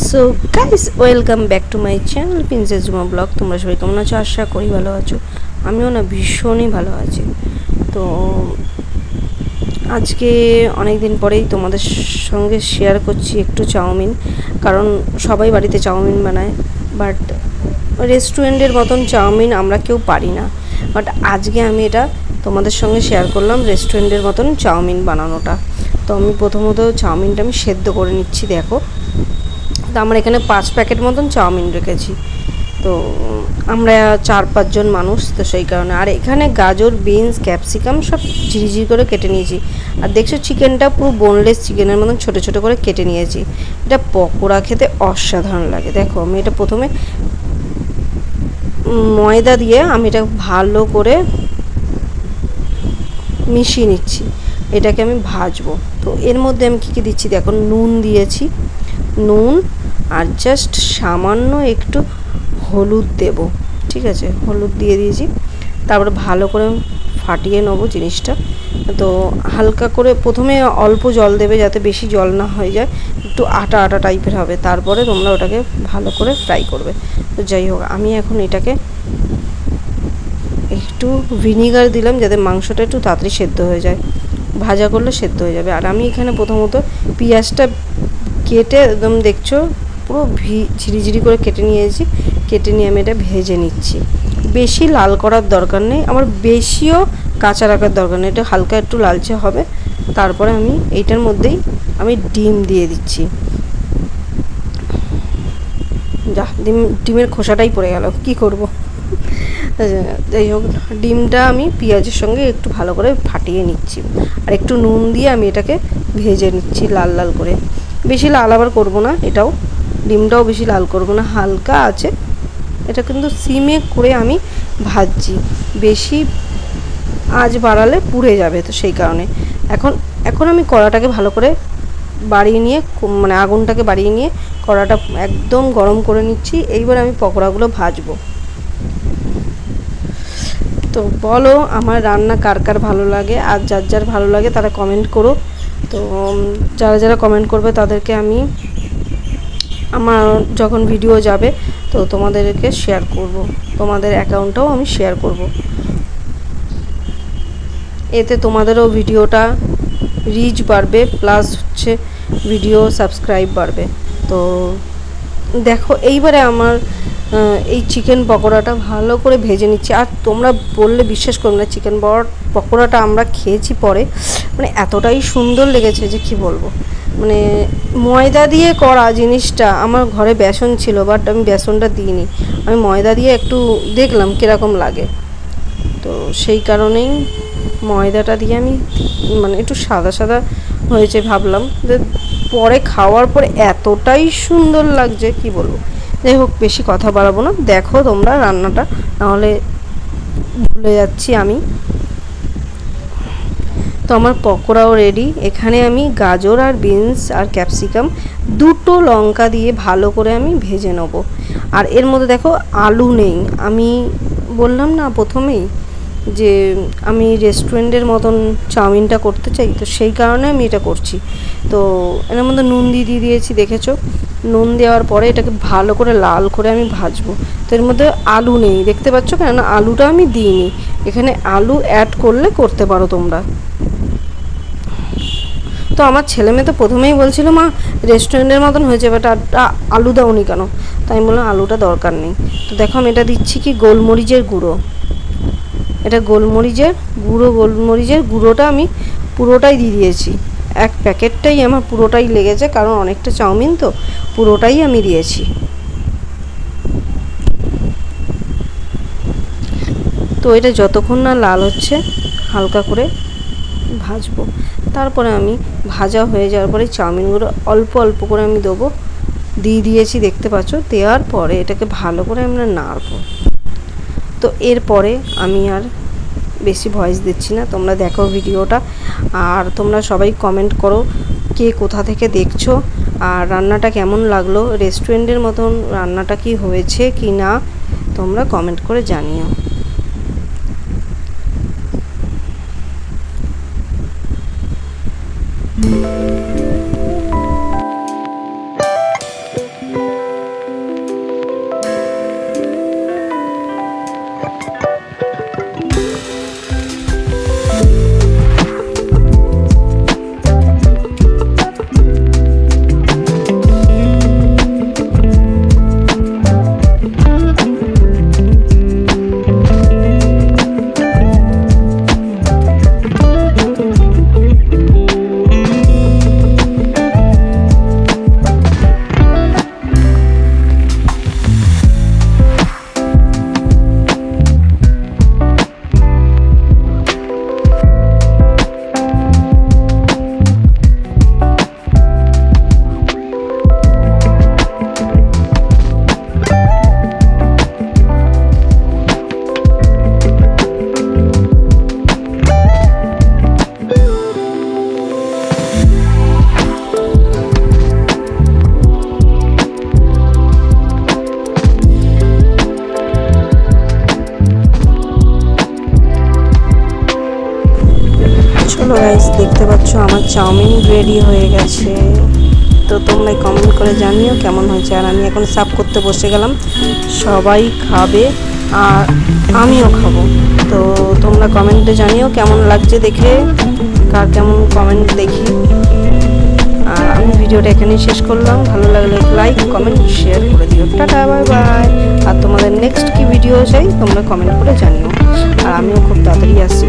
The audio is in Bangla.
So guys, welcome back to my channel princess জুমা ব্লগ। তোমরা সবাই কেমন আছো? আশা করি ভালো আছো। আমিও না ভীষণই ভালো আছি। তো আজকে অনেক দিন পরেই তোমাদের সঙ্গে শেয়ার করছি একটু চাউমিন, কারণ সবাই বাড়িতে চাউমিন বানায়, বাট রেস্টুরেন্টের মতন চাউমিন আমরা কেউ পারি না। বাট আজকে আমি এটা তোমাদের সঙ্গে শেয়ার করলাম রেস্টুরেন্টের মতন চাউমিন বানানোটা। তো আমি প্রথমত চাউমিনটা আমি সেদ্ধ করে নিচ্ছি। দেখো, তো আমার এখানে 5 প্যাকেট মতন চাউমিন রেখেছি। তো আমরা 4-5 জন মানুষ, তো সেই কারণে। আর এখানে গাজর, বিনস, ক্যাপসিকাম সব ঝিরিঝিরি করে কেটে নিয়েছি। আর দেখছো চিকেনটা পুরো বোনলেস চিকেনের মতন ছোট ছোট করে কেটে নিয়েছি। এটা পকোড়া খেতে অসাধারণ লাগে। দেখো, আমি এটা প্রথমে ময়দা দিয়ে আমি এটা ভালো করে মিশিয়ে নিচ্ছি। এটাকে আমি ভাজবো। তো এর মধ্যে আমি কী কী দিচ্ছি দেখো, নুন দিয়েছি, নুন আর জাস্ট সামান্য একটু হলুদ দেব। ঠিক আছে, হলুদ দিয়ে দিয়েছি। তারপরে ভালো করে ফাটিয়ে নেবো জিনিসটা। তো হালকা করে প্রথমে অল্প জল দেবে, যাতে বেশি জল না হয়ে যায়, একটু আটা আটা টাইপের হবে। তারপরে তোমরা ওটাকে ভালো করে ফ্রাই করবে। তো যাই হোক, আমি এখন এটাকে একটু ভিনিগার দিলাম, যাতে মাংসটা একটু তাড়াতাড়ি সেদ্ধ হয়ে যায়। ভাজা করলে সেদ্ধ হয়ে যাবে। আর আমি এখানে প্রথমত পেঁয়াজটা কেটে একদম দেখছো পুরো ঝিরিঝিরি করে কেটে নিয়েছি। কেটে নিয়ে আমি এটা ভেজে নিচ্ছি। বেশি লাল করার দরকার নেই, আমার বেশিও কাঁচা রাখার দরকার নেই। এটা হালকা একটু লালচে হবে। তারপরে আমি এইটার মধ্যেই আমি ডিম দিয়ে দিচ্ছি। যা, ডিমের খোসাটাই পড়ে গেল, কি করব। যাই হোক, ডিমটা আমি পেঁয়াজের সঙ্গে একটু ভালো করে ফাটিয়ে নিচ্ছি। আর একটু নুন দিয়ে আমি এটাকে ভেজে নিচ্ছি লাল লাল করে। বেশি লাল আবার করবো না, এটাও ডিমটাও বেশি লাল করবো না, হালকা আছে। এটা কিন্তু সিমে করে আমি ভাজছি, বেশি আঁচ বাড়ালে পুড়ে যাবে। তো সেই কারণে এখন আমি কড়াটাকে ভালো করে বাড়িয়ে নিয়ে, মানে আগুনটাকে বাড়িয়ে নিয়ে কড়াটা একদম গরম করে নিচ্ছি। এইবার আমি পকোড়াগুলো ভাজবো। তো বলো, আমার রান্না কার কার ভালো লাগে, আর যার যার ভালো লাগে তারা কমেন্ট করো। তো যারা যারা কমেন্ট করবে তাদেরকে আমি আমার যখন ভিডিও যাবে তো তোমাদেরকে শেয়ার করব, তোমাদের অ্যাকাউন্টটাও আমি শেয়ার করব। এতে তোমাদেরও ভিডিওটা রিচ বাড়বে, প্লাস হচ্ছে ভিডিও সাবস্ক্রাইব বাড়বে। তো দেখো, এইবারে আমার এই চিকেন পকোড়াটা ভালো করে ভেজে নিচ্ছি। আর তোমরা বললে বিশ্বাস করো না, চিকেন পকোড়াটা আমরা খেয়েছি পরে, মানে এতটাই সুন্দর লেগেছে যে কি বলবো। মানে ময়দা দিয়ে করা জিনিসটা, আমার ঘরে বেসন ছিল, বাট আমি বেসনটা দিইনি। আমি ময়দা দিয়ে একটু দেখলাম কীরকম লাগে, তো সেই কারণেই ময়দাটা দিয়ে আমি মানে একটু সাদা সাদা হয়েছে ভাবলাম, যে পরে খাওয়ার পরে এতটাই সুন্দর লাগছে কি বলবো। যাই হোক, বেশি কথা বাড়াবো না, দেখো তোমরা রান্নাটা, নাহলে ভুলে যাচ্ছি আমি। তো আমার পকোড়াও রেডি। এখানে আমি গাজর আর বিনস আর ক্যাপসিকাম, 2টো লঙ্কা দিয়ে ভালো করে আমি ভেজে নেব। আর এর মধ্যে দেখো আলু নেই। আমি বললাম না প্রথমেই যে আমি রেস্টুরেন্টের মতন চাউমিনটা করতে চাই, তো সেই কারণে আমি এটা করছি। তো এর মধ্যে নুন দিয়ে দিয়েছি, দেখেছো। নুন দেওয়ার পরে এটাকে ভালো করে লাল করে আমি ভাজবো। তো এর মধ্যে আলু নেই, দেখতে পাচ্ছ, কেন আলুটা আমি দিইনি। এখানে আলু অ্যাড করলে করতে পারো তোমরা। তো আমার ছেলে মেয়ে তো প্রথমেই বলছিল, মা রেস্টুরেন্টের মতন হয়েছে, বাট আলু দাওনি কেন? তাই আমি বললাম আলুটা দরকার নেই। তো দেখো, আমি এটা দিচ্ছি কি গোলমরিচের গুঁড়ো। এটা গোলমরিচের গুঁড়োটা আমি পুরোটাই দিয়ে দিয়েছি। 1 প্যাকেটটাই আমার পুরোটাই লেগেছে, কারণ অনেকটা চাউমিন তো পুরোটাই আমি দিয়েছি। তো এটা যতক্ষণ না লাল হচ্ছে হালকা করে ভাজবো। তারপরে আমি ভাজা হয়ে যাওয়ার পরে চাউমিনগুলো অল্প অল্প করে আমি দেবো, দিয়েছি দেখতে পাচ্ছ। দেওয়ার পরে এটাকে ভালো করে আমরা নাড়বো। তো এরপরে আমি আর বেশি ভয়েস দিচ্ছি না, তোমরা দেখো ভিডিওটা। আর তোমরা সবাই কমেন্ট করো কে কোথা থেকে দেখছো, আর রান্নাটা কেমন লাগলো, রেস্টুরেন্টের মতন রান্নাটা কি হয়েছে কি না, তোমরা কমেন্ট করে জানিও। দেখতে পাচ্ছ আমার চাউমিন রেডি হয়ে গেছে। তো তোমরা কমেন্ট করে জানিও কেমন হয়েছে। আর আমি এখন সার্ভ করতে বসে গেলাম, সবাই খাবে আর আমিও খাবো। তো তোমরা কমেন্টে জানিও কেমন লাগছে দেখে, কার কেমন কমেন্ট দেখি। আর আমি ভিডিওটা এখানেই শেষ করলাম। ভালো লাগলে লাইক কমেন্ট শেয়ার করে দিও। Tata bye bye. আর তোমাদের নেক্সট কি ভিডিও চাই তোমরা কমেন্ট করে জানিও। আর আমিও খুব তাড়াতাড়ি আসছি।